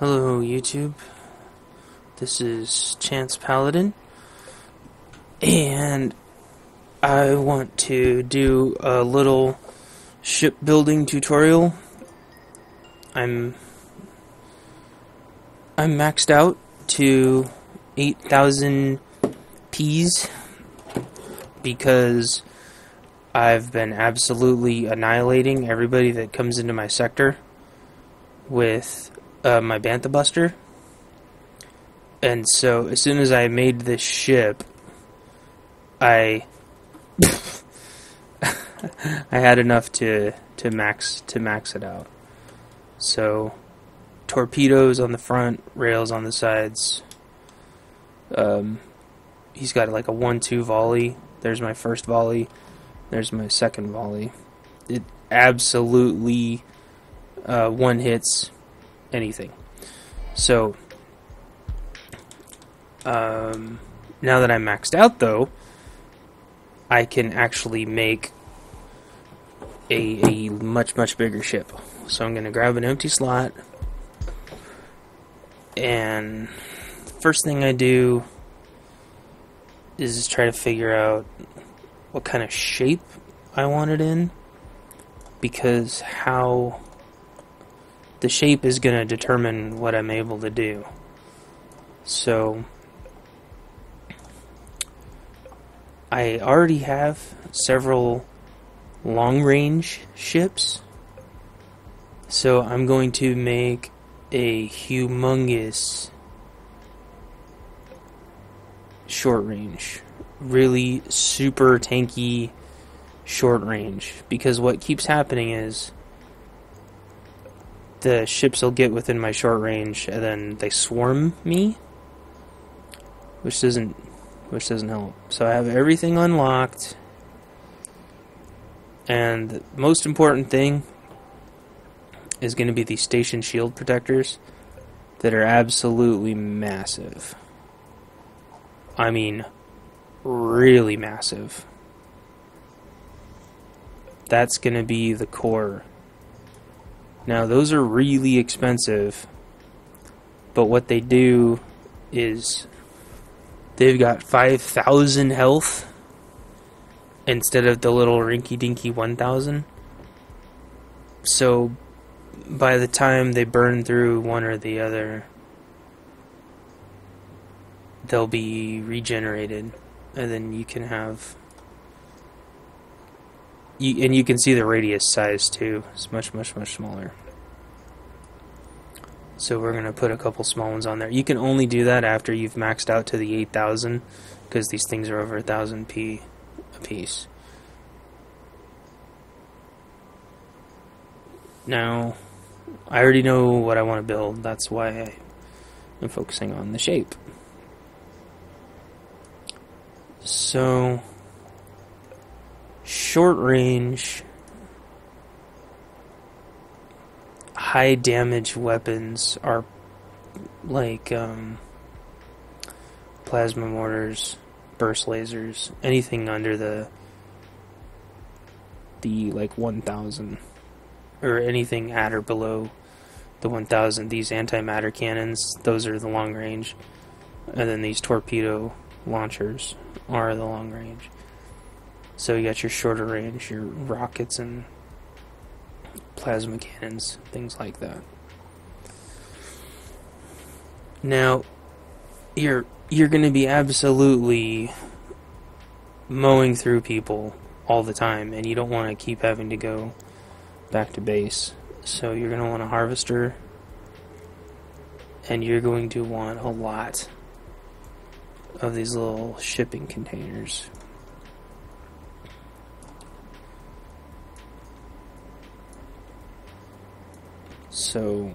Hello YouTube, this is Chance Paladin, and I want to do a little shipbuilding tutorial. I'm maxed out to 8,000 Ps because I've been absolutely annihilating everybody that comes into my sector with my Bantha Buster. And so as soon as I made this ship, I I had enough to max it out. So torpedoes on the front, rails on the sides. He's got like a 1-2 volley. There's my first volley. There's my second volley. It absolutely one hits anything. So now that I'm maxed out, though, I can actually make a much bigger ship. So I'm going to grab an empty slot, and the first thing I do is try to figure out what kind of shape I want it in, because how the shape is going to determine what I'm able to do. So I already have several long-range ships, so I'm going to make a humongous short-range, really super tanky short-range, because what keeps happening is the ships will get within my short range and then they swarm me, which doesn't help. So I have everything unlocked, and the most important thing is going to be these station shield protectors that are absolutely massive. I mean, really massive. That's going to be the core. Now, those are really expensive, but what they do is they've got 5,000 health instead of the little rinky-dinky 1,000. So by the time they burn through one or the other, they'll be regenerated, and then you can have... and you can see the radius size too. It's much smaller. So we're going to put a couple small ones on there. You can only do that after you've maxed out to the 8,000, because these things are over 1,000 P a piece. Now, I already know what I want to build. That's why I'm focusing on the shape. So short range, high damage weapons are like plasma mortars, burst lasers, anything under the like 1,000, or anything at or below the 1,000. These antimatter cannons, those are the long range, and then these torpedo launchers are the long range. So you got your shorter range, your rockets and plasma cannons, things like that. Now, you're going to be absolutely mowing through people all the time, and you don't want to keep having to go back to base. So you're going to want a harvester, and you're going to want a lot of these little shipping containers. So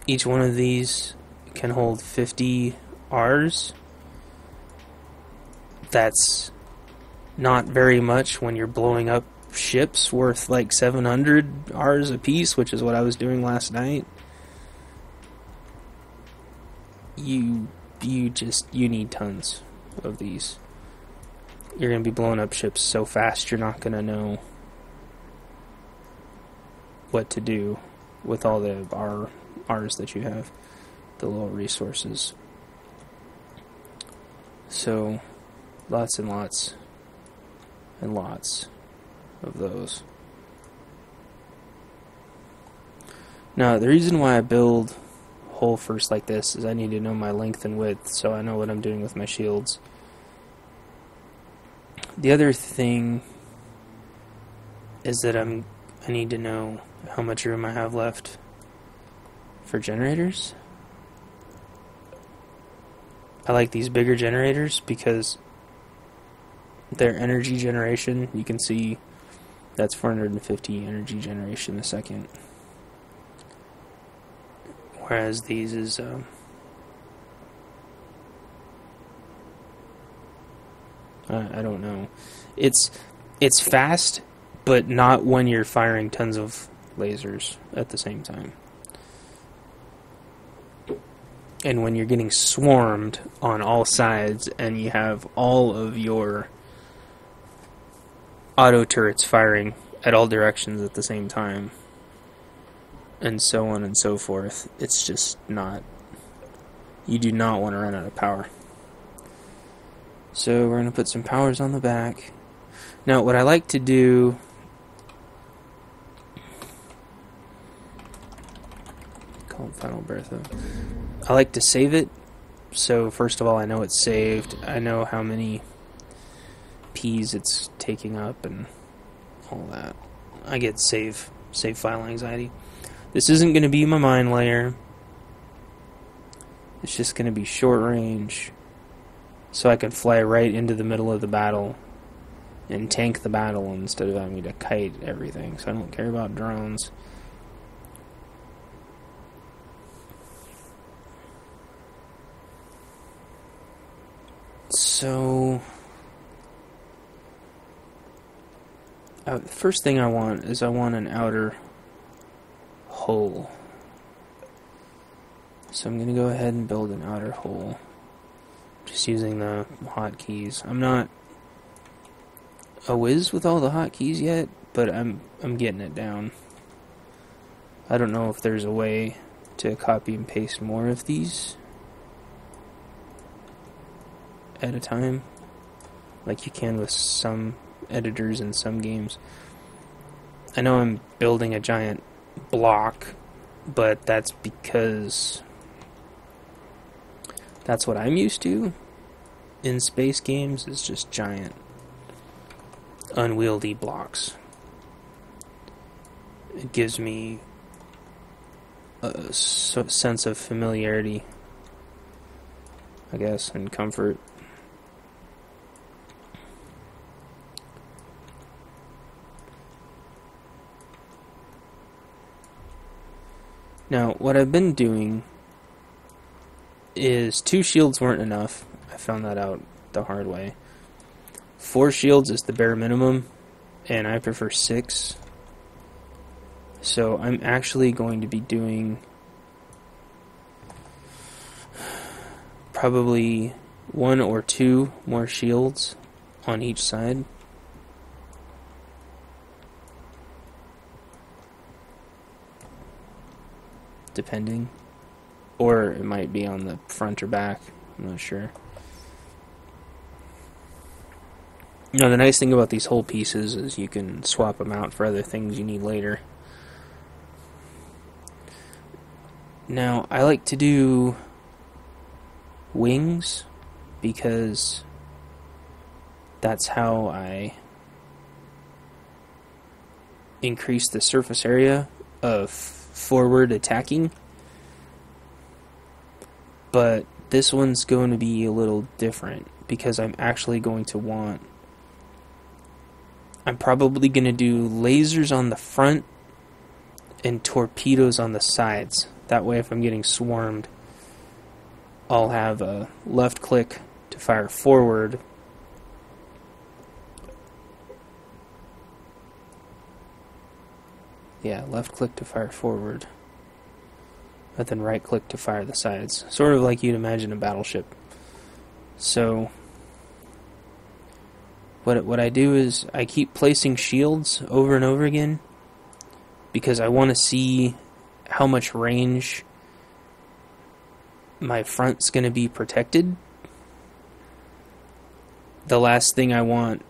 each one of these can hold 50 Rs. That's not very much when you're blowing up ships worth like 700 Rs a piece, which is what I was doing last night. You need tons of these. You're going to be blowing up ships so fast you're not going to know what to do with all the R's that you have, the little resources. So, lots and lots and lots of those. Now, the reason why I build hole first like this is I need to know my length and width, so I know what I'm doing with my shields. The other thing is that I need to know how much room I have left for generators. I like these bigger generators because their energy generation, you can see that's 450 energy generation a second. Whereas these is I don't know. It's fast, but not when you're firing tons of lasers at the same time. And when you're getting swarmed on all sides and you have all of your auto turrets firing at all directions at the same time, and so on and so forth, it's just not... You do not want to run out of power. So we're going to put some powers on the back. Now, what I like to do... Call it Final Bertha. I like to save it. So first of all, I know it's saved. I know how many P's it's taking up and all that. I get save file anxiety. This isn't going to be my mine layer. It's just going to be short range, so I can fly right into the middle of the battle and tank the battle instead of having to kite everything. So I don't care about drones. So the first thing I want is an outer hole. So I'm going to go ahead and build an outer hole, just using the hotkeys. I'm not a whiz with all the hotkeys yet, but I'm getting it down. I don't know if there's a way to copy and paste more of these at a time, like you can with some editors in some games. I know I'm building a giant block, but that's because that's what I'm used to in space games, is just giant unwieldy blocks. It gives me a sense of familiarity, I guess, and comfort. Now, what I've been doing is 2 shields weren't enough. I found that out the hard way. 4 shields is the bare minimum, and I prefer 6. So I'm actually going to be doing probably 1 or 2 more shields on each side. Depending. Or it might be on the front or back. I'm not sure. Now, the nice thing about these whole pieces is you can swap them out for other things you need later. Now, I like to do wings because that's how I increase the surface area of forward attacking. But this one's going to be a little different because I'm actually going to want... I'm probably going to do lasers on the front and torpedoes on the sides. That way, if I'm getting swarmed, I'll have a left click to fire forward. Yeah, left click to fire forward. But then right click to fire the sides. Sort of like you'd imagine a battleship. So what I do is I keep placing shields over and over again because I want to see how much range my front's going to be protected. The last thing I want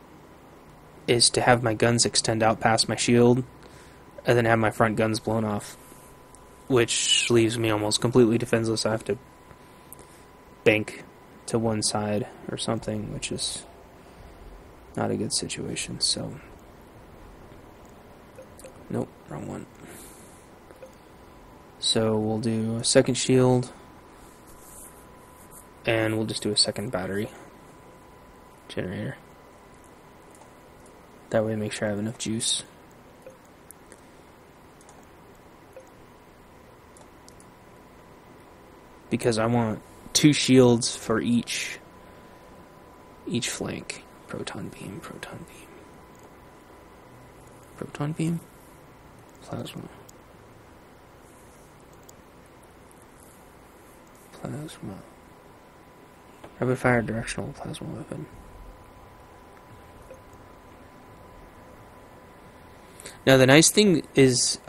is to have my guns extend out past my shield and then have my front guns blown off, which leaves me almost completely defenseless. I have to bank to one side or something, which is not a good situation. So, nope, wrong one. So we'll do a second shield, and we'll just do a second battery generator. That way, make sure I have enough juice. Because I want 2 shields for each flank. Proton beam, proton beam. Proton beam? Plasma. Plasma. Rapid fire directional plasma weapon. Now the nice thing is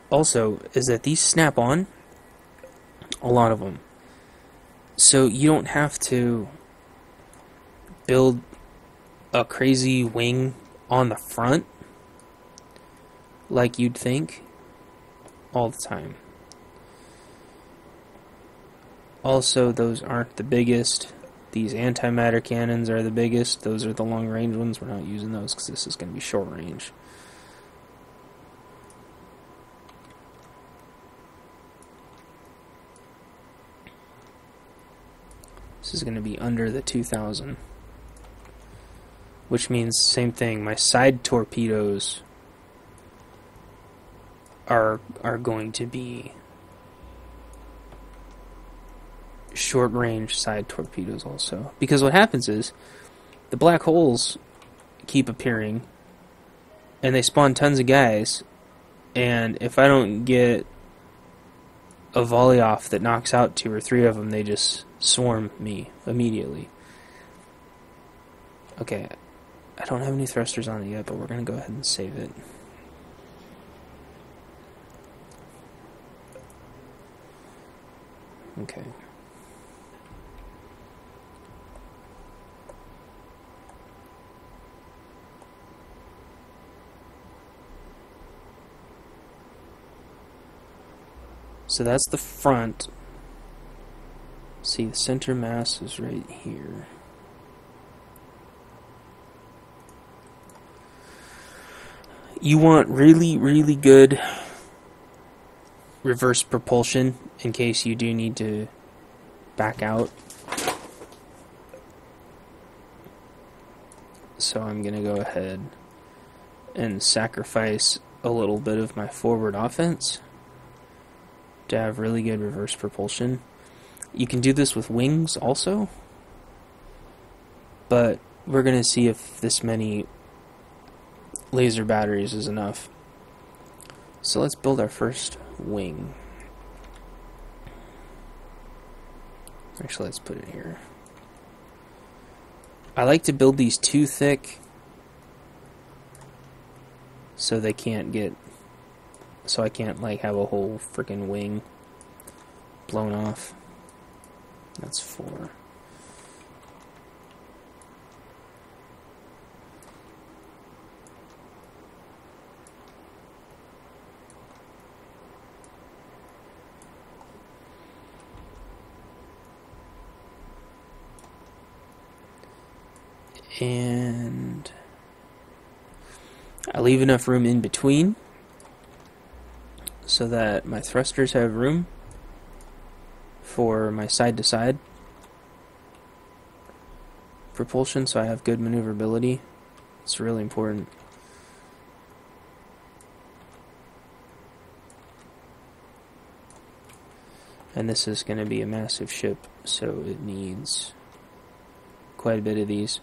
also is that these snap on, a lot of them. So you don't have to build a crazy wing on the front like you'd think all the time. Also, those aren't the biggest. These antimatter cannons are the biggest. Those are the long range ones. We're not using those because this is going to be short range. This is going to be under the 2000. Which means same thing. My side torpedoes are going to be short range side torpedoes also. Because what happens is the black holes keep appearing and they spawn tons of guys, and if I don't get a volley off that knocks out 2 or 3 of them, they just swarm me immediately. Okay, I don't have any thrusters on it yet, but we're going to go ahead and save it. Okay. So that's the front. See, the center mass is right here. You want really, really good reverse propulsion in case you do need to back out. So I'm going to go ahead and sacrifice a little bit of my forward offense to have really good reverse propulsion. You can do this with wings also, but we're going to see if this many laser batteries is enough. So let's build our first wing. Actually, let's put it here. I like to build these too thick so they can't get, so I can't like have a whole freaking wing blown off. That's 4. And I leave enough room in between so that my thrusters have room for my side-to-side propulsion, so I have good maneuverability. It's really important. And this is going to be a massive ship, so it needs quite a bit of these.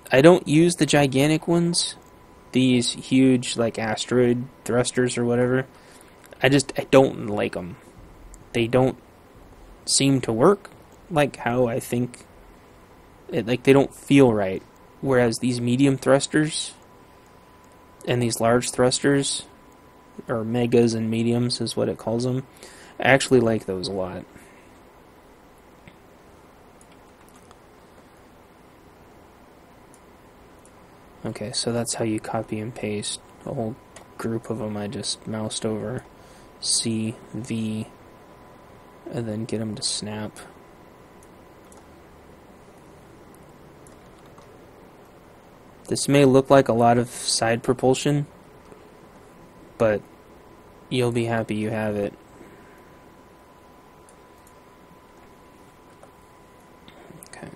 I don't use the gigantic ones, these huge like asteroid thrusters or whatever. I don't like them. They don't seem to work like how I think it, like they don't feel right. Whereas these medium thrusters and these large thrusters, or megas and mediums is what it calls them, I actually like those a lot. Okay, so that's how you copy and paste. A whole group of them I just moused over. C, V, and then get them to snap. This may look like a lot of side propulsion, but you'll be happy you have it. Okay.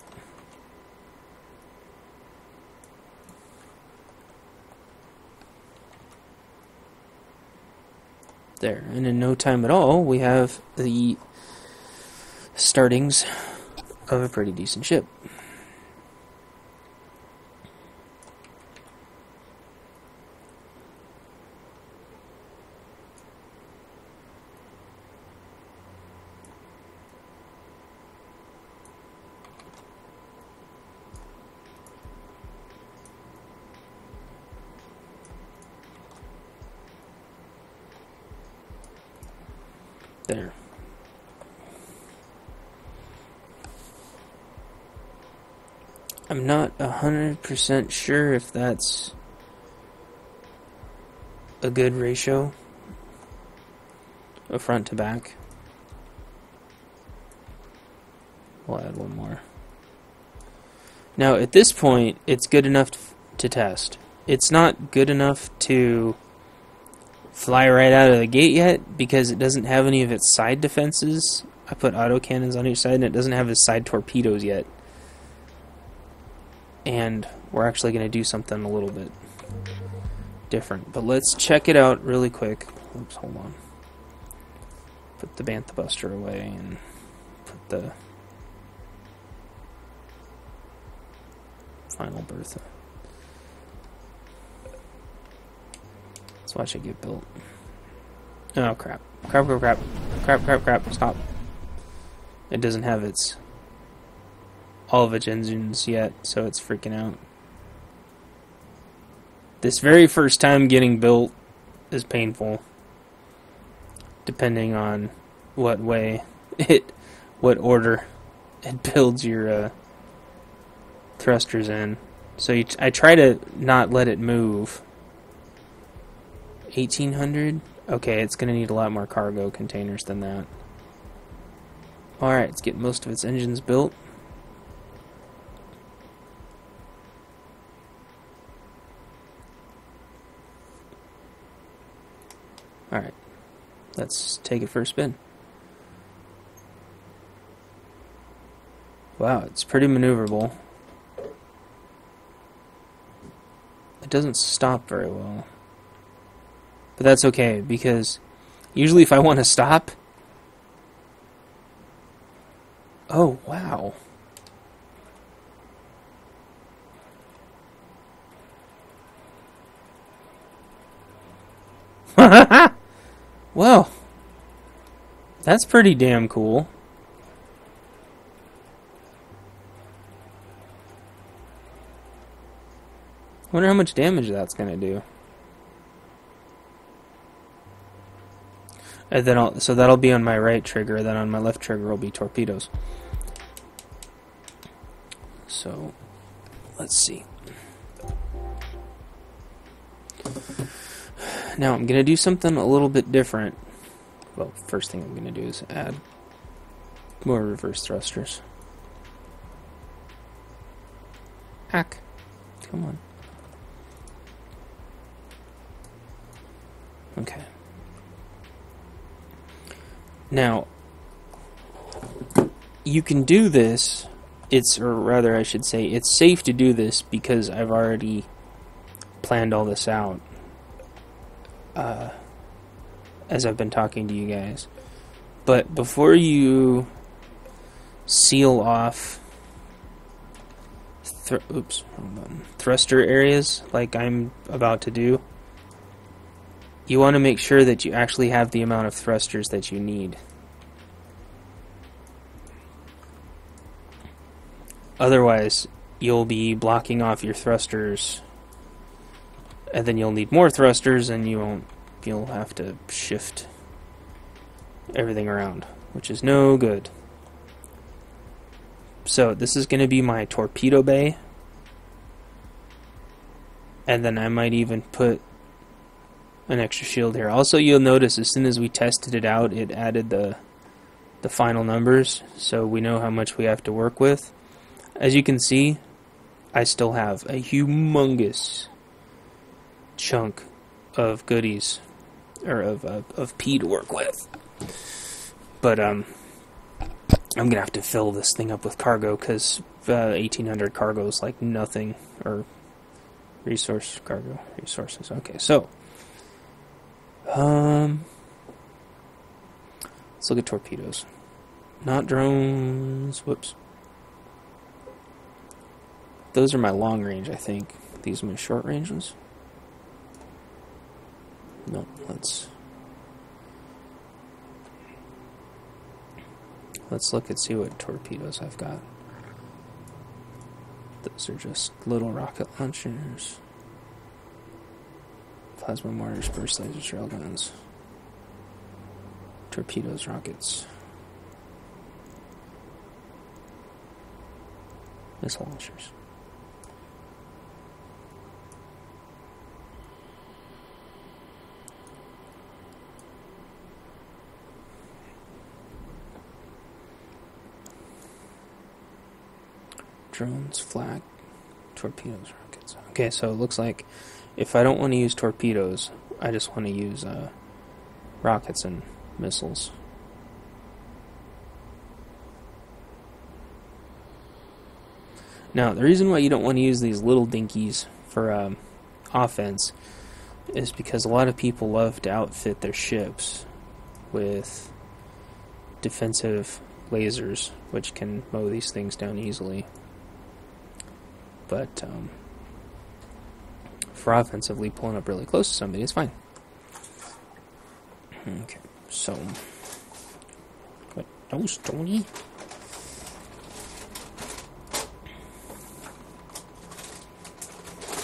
There, and in no time at all, we have the startings of a pretty decent ship. There. I'm not 100% sure if that's a good ratio of front to back. We'll add one more. Now at this point it's good enough to test. It's not good enough to fly right out of the gate yet because it doesn't have any of its side defenses. I put autocannons on each side and it doesn't have its side torpedoes yet. And we're actually going to do something a little bit different. But let's check it out really quick. Oops, hold on. Put the Bantha Buster away and put the final Bertha. Let's watch it get built. Oh crap. Crap, crap, crap. Crap, crap, crap. Stop. It doesn't have its all of its engines yet, so it's freaking out. This very first time getting built is painful, depending on what order it builds your thrusters in. So I try to not let it move. 1800? Okay, it's going to need a lot more cargo containers than that. Alright, let's get most of its engines built. Alright, let's take it for a spin. Wow, it's pretty maneuverable. It doesn't stop very well. But that's okay, because usually if I want to stop... Oh, wow. Well, that's pretty damn cool. Wonder how much damage that's gonna do. And then so that'll be on my right trigger, then on my left trigger will be torpedoes. So, let's see. Now I'm going to do something a little bit different. Well, first thing I'm going to do is add more reverse thrusters. Hack. Come on. Okay. Now, you can do this, or rather I should say, it's safe to do this because I've already planned all this out. As I've been talking to you guys. But before you seal off thruster areas like I'm about to do, you want to make sure that you actually have the amount of thrusters that you need. Otherwise, you'll be blocking off your thrusters, and then you'll need more thrusters, and you'll have to shift everything around, which is no good. So this is going to be my torpedo bay. And then I might even put an extra shield here. Also, you'll notice as soon as we tested it out, it added the final numbers, so we know how much we have to work with. As you can see, I still have a humongous chunk of goodies, or of P to work with. But I'm gonna have to fill this thing up with cargo, because 1800 cargo is like nothing, or resources. Okay, so let's look at torpedoes. Not drones. Whoops. Those are my long range, I think. These are my short range ones. No, let's look and see what torpedoes I've got. Those are just little rocket launchers. Plasma mortars, burst lasers, railguns. Torpedoes, rockets. Missile launchers. Drones, flak, torpedoes, rockets. Okay, so it looks like if I don't want to use torpedoes, I just want to use rockets and missiles. Now, the reason why you don't want to use these little dinkies for offense is because a lot of people love to outfit their ships with defensive lasers, which can mow these things down easily. But for offensively, pulling up really close to somebody is fine. Okay, so what those, Tony?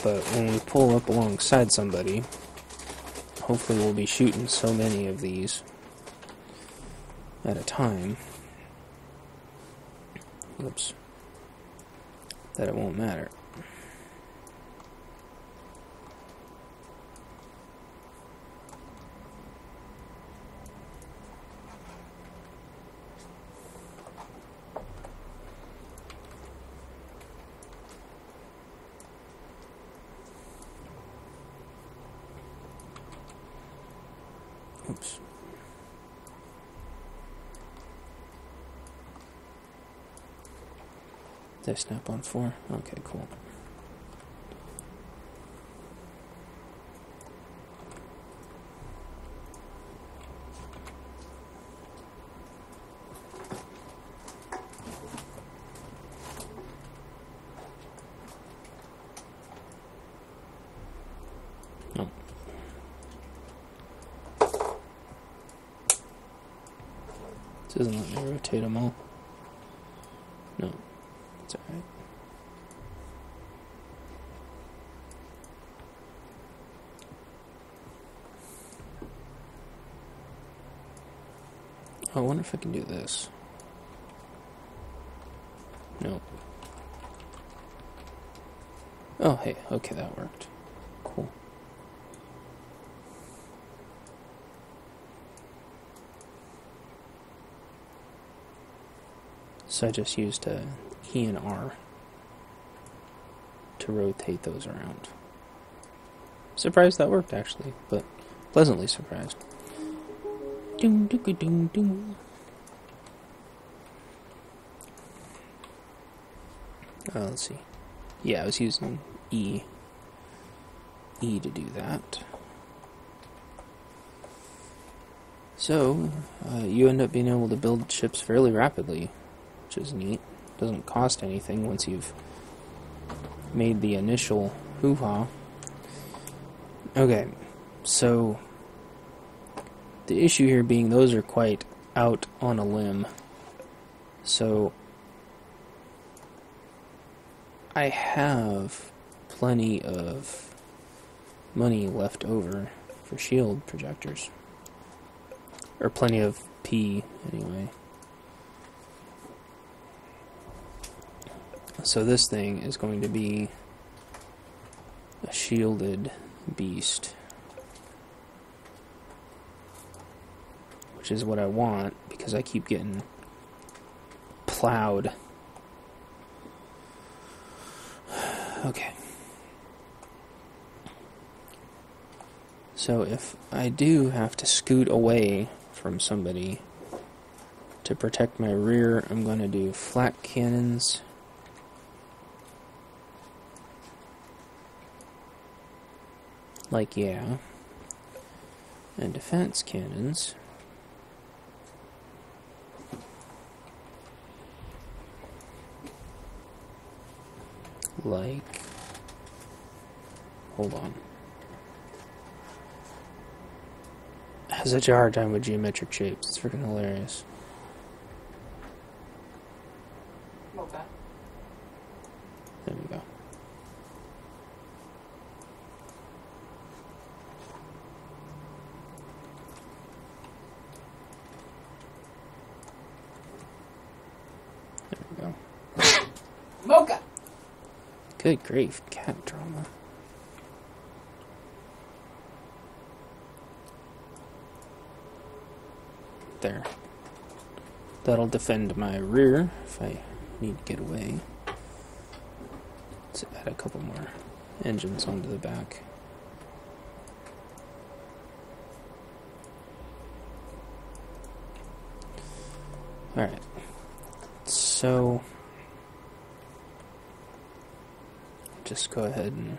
But when we pull up alongside somebody, hopefully we'll be shooting so many of these at a time. Oops. That it won't matter. Oops. Did I snap on 4? Okay, cool. No. This doesn't let me rotate them all. No. It's alright. I wonder if I can do this. Nope. Oh, hey, okay, that worked. Cool. So I just used E and R to rotate those around. Surprised that worked, actually, but pleasantly surprised. Doom, doom, doom, doom. Let's see. Yeah, I was using E to do that. So, you end up being able to build ships fairly rapidly, which is neat. Doesn't cost anything once you've made the initial hoo-ha. Okay, so the issue here being those are quite out on a limb. So I have plenty of money left over for shield projectors. Or plenty of P, anyway. So this thing is going to be a shielded beast, which is what I want because I keep getting plowed. Okay. So if I do have to scoot away from somebody to protect my rear, I'm going to do flak cannons. Like, yeah. And defense cannons. Like, hold on. I have such a hard time with geometric shapes. It's freaking hilarious. Okay. There we go. There we go. Mocha! Good grief, cat drama. There. That'll defend my rear if I need to get away. Let's add a couple more engines onto the back. Alright. So just go ahead and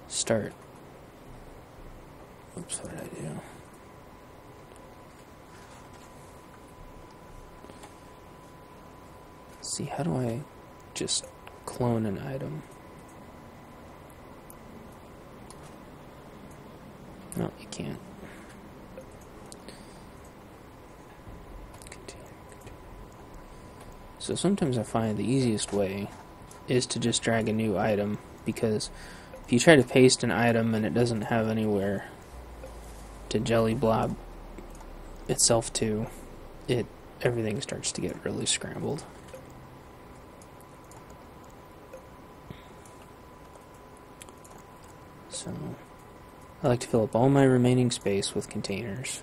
start. Oops, what did I do? See, how do I just clone an item? No, you can't. Continue. So sometimes I find the easiest way is to just drag a new item, because if you try to paste an item and it doesn't have anywhere to jelly blob itself to, everything starts to get really scrambled. So I like to fill up all my remaining space with containers,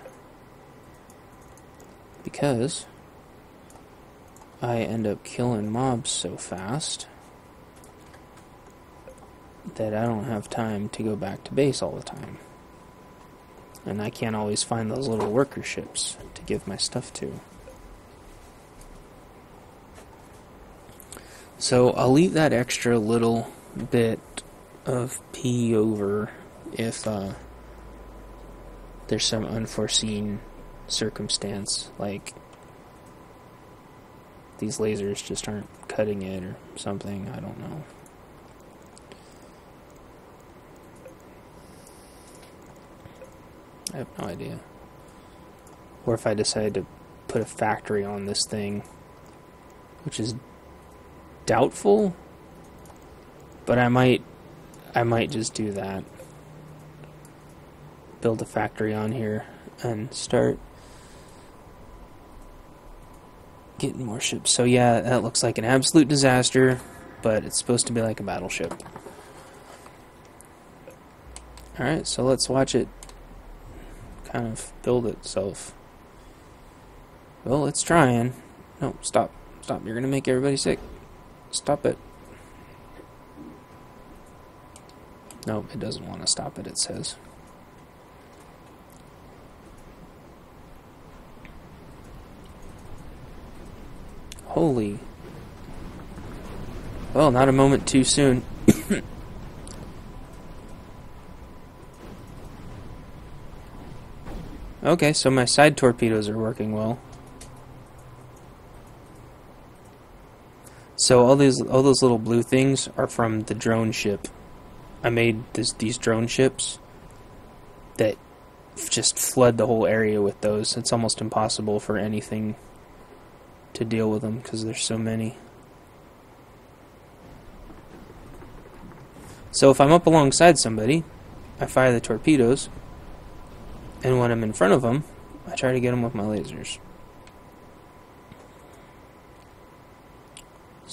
because I end up killing mobs so fast that I don't have time to go back to base all the time. And I can't always find those little worker ships to give my stuff to. So I'll leave that extra little bit of P over if there's some unforeseen circumstance, like these lasers just aren't cutting it or something, I don't know. I have no idea. Or if I decide to put a factory on this thing, which is doubtful, but I might just do that. Build a factory on here and start getting more ships. So yeah, that looks like an absolute disaster, but it's supposed to be like a battleship. Alright, so let's watch it kind of build itself. Well, it's trying. No, stop. Stop. You're going to make everybody sick. Stop it. No, it doesn't want to stop it, it says. Holy. Well, not a moment too soon. Okay, so my side torpedoes are working well. So all those little blue things are from the drone ship. I made these drone ships that just flood the whole area with those. It's almost impossible for anything to deal with them because there's so many. So if I'm up alongside somebody, I fire the torpedoes, and when I'm in front of them, I try to get them with my lasers.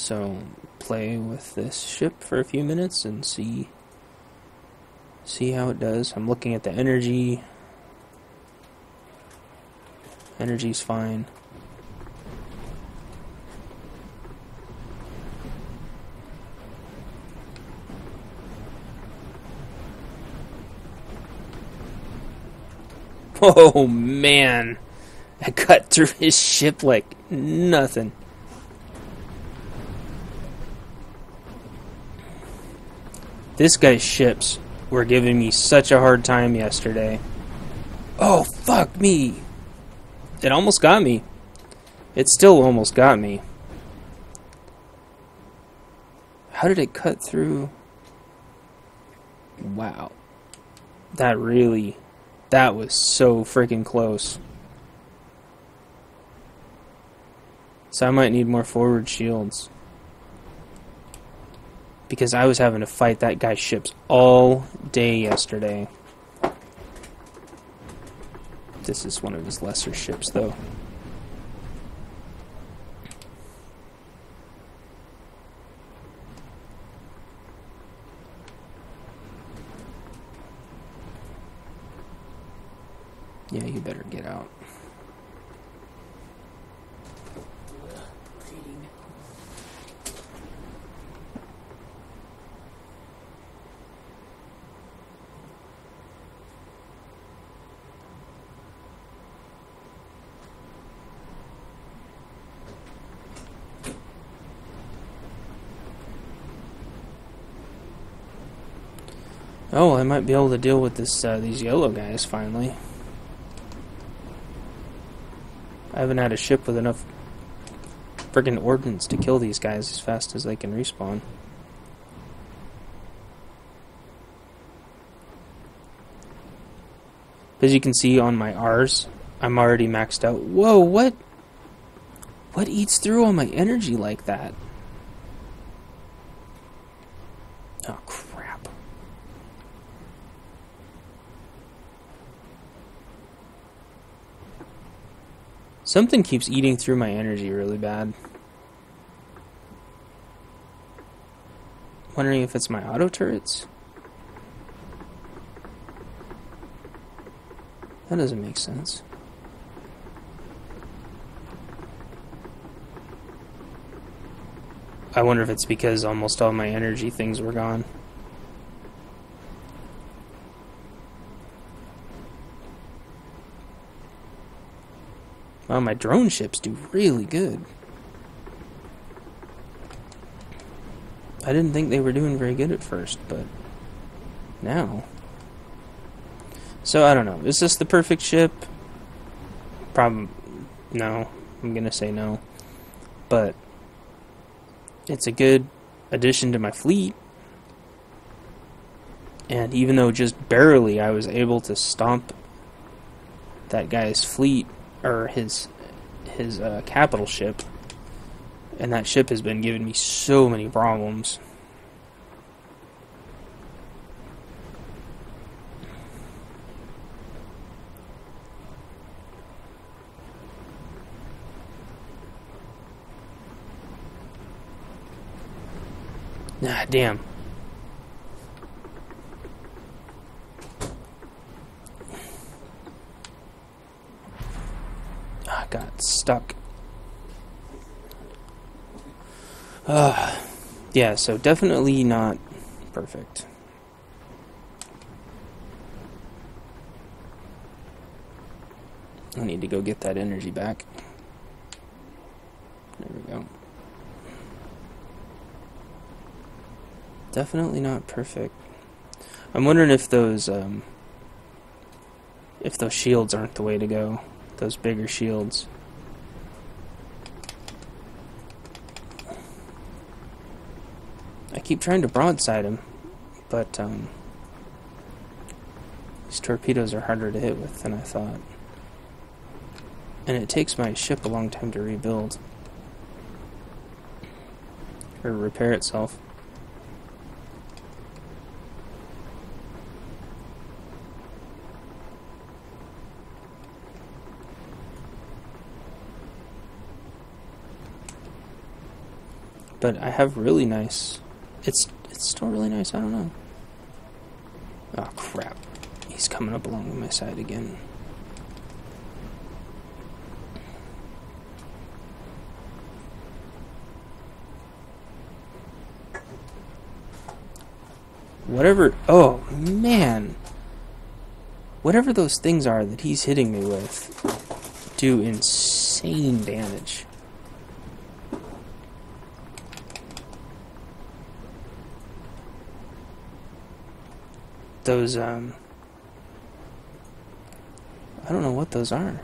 So play with this ship for a few minutes and see how it does. I'm looking at the energy. Energy's fine. Oh man, I cut through his ship like nothing. This guy's ships were giving me such a hard time yesterday. Oh, fuck me. It almost got me. It still almost got me. How did it cut through? Wow. That was so freaking close. So I might need more forward shields. Because I was having to fight that guy's ships all day yesterday. This is one of his lesser ships, though. Yeah, you better get out. Oh, I might be able to deal with these yellow guys finally. I haven't had a ship with enough friggin' ordnance to kill these guys as fast as they can respawn. As you can see on my R's, I'm already maxed out. Whoa, what? What eats through all my energy like that? Oh, crap. Something keeps eating through my energy really bad. Wondering if it's my auto turrets? That doesn't make sense. I wonder if it's because almost all my energy things were gone. Wow, my drone ships do really good. I didn't think they were doing very good at first, but now. So, I don't know. Is this the perfect ship? No. I'm gonna say no. But it's a good addition to my fleet. And even though just barely I was able to stomp that guy's fleet, or his capital ship, and that ship has been giving me so many problems. Ah, damn. I got stuck. Yeah, so definitely not perfect. I need to go get that energy back. There we go. Definitely not perfect. I'm wondering if those shields aren't the way to go. Those bigger shields. I keep trying to broadside him, but these torpedoes are harder to hit with than I thought. And it takes my ship a long time to rebuild. Or repair itself. But I have really nice... It's still really nice, I don't know. Oh, crap. He's coming up along my side again. Whatever... Oh, man. Whatever those things are that he's hitting me with do insane damage. Those, I don't know what those are.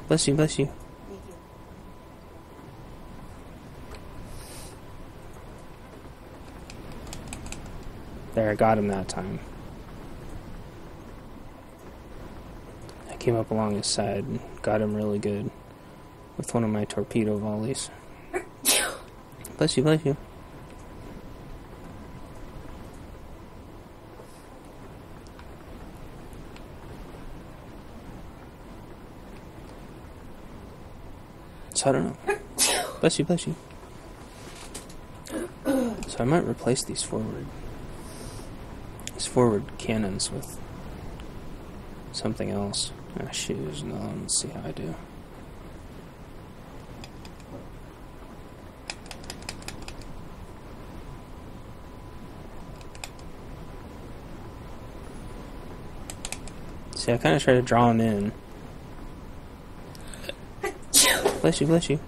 Bless you, bless you. There, I got him that time. I came up along his side and got him really good with one of my torpedo volleys. Bless you, bless you. So I don't know. Bless you, bless you. So I might replace these forward cannons with something else. Ah, shoot, there's another one. Let's see how I do. See, I kind of try to draw him in. Bless you, bless you.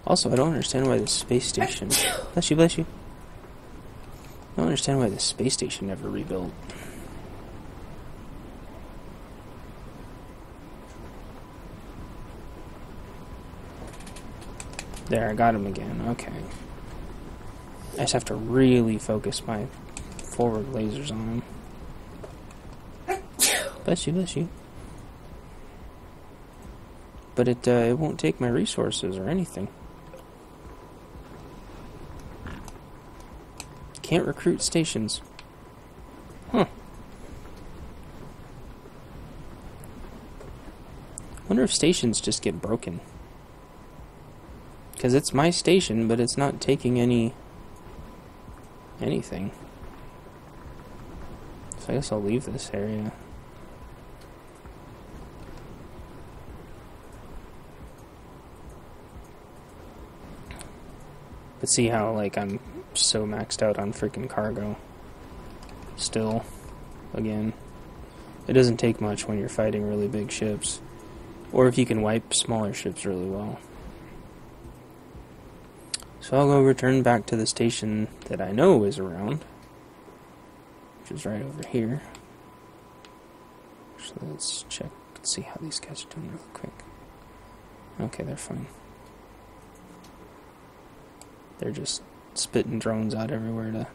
Also, I don't understand why the space station... Bless you, bless you. I don't understand why the space station never rebuilt. There, I got him again. Okay. I just have to really focus my forward lasers on him. Bless you, bless you. But it won't take my resources or anything. Can't recruit stations. Huh. Wonder if stations just get broken. Because it's my station, but it's not taking anything. So I guess I'll leave this area. But see how, like, I'm so maxed out on freaking cargo. Still, again, it doesn't take much when you're fighting really big ships. Or if you can wipe smaller ships really well. So I'll go return back to the station that I know is around, which is right over here. So let's check, let's see how these guys are doing real quick. Okay, they're fine. They're just spitting drones out everywhere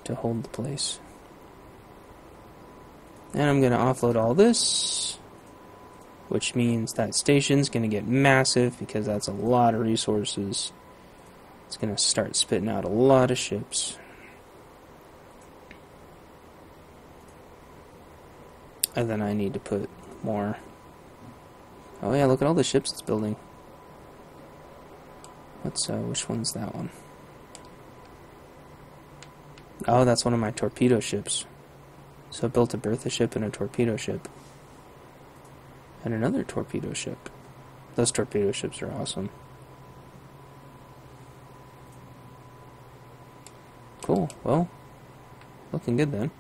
to hold the place. And I'm going to offload all this, which means that station's going to get massive because that's a lot of resources. It's going to start spitting out a lot of ships. And then I need to put more. Oh yeah, look at all the ships it's building. Which one's that one? Oh, that's one of my torpedo ships. So I built a Bertha ship and a torpedo ship. And another torpedo ship. Those torpedo ships are awesome. Cool, well, looking good then.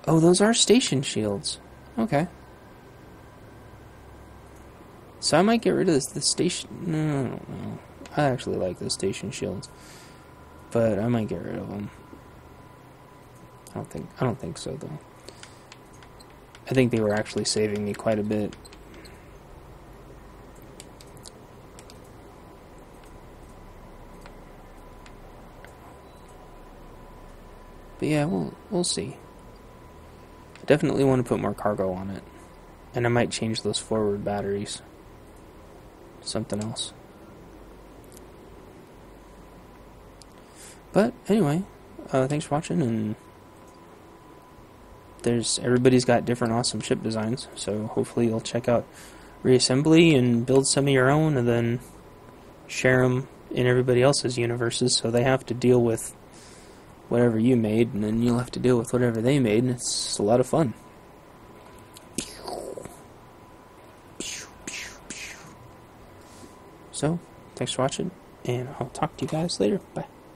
Oh, those are station shields. Okay. So I might get rid of the station... No, I don't know. I actually like the station shields. But I might get rid of them. I don't think so, though. I think they were actually saving me quite a bit. But yeah, we'll see. I definitely want to put more cargo on it. And I might change those forward batteries. something else. But anyway, thanks for watching, and everybody's got different awesome ship designs, so hopefully you'll check out Reassembly and build some of your own, and then share them in everybody else's universes, so they have to deal with whatever you made, and then you'll have to deal with whatever they made, and it's a lot of fun. So, thanks for watching, and I'll talk to you guys later. Bye.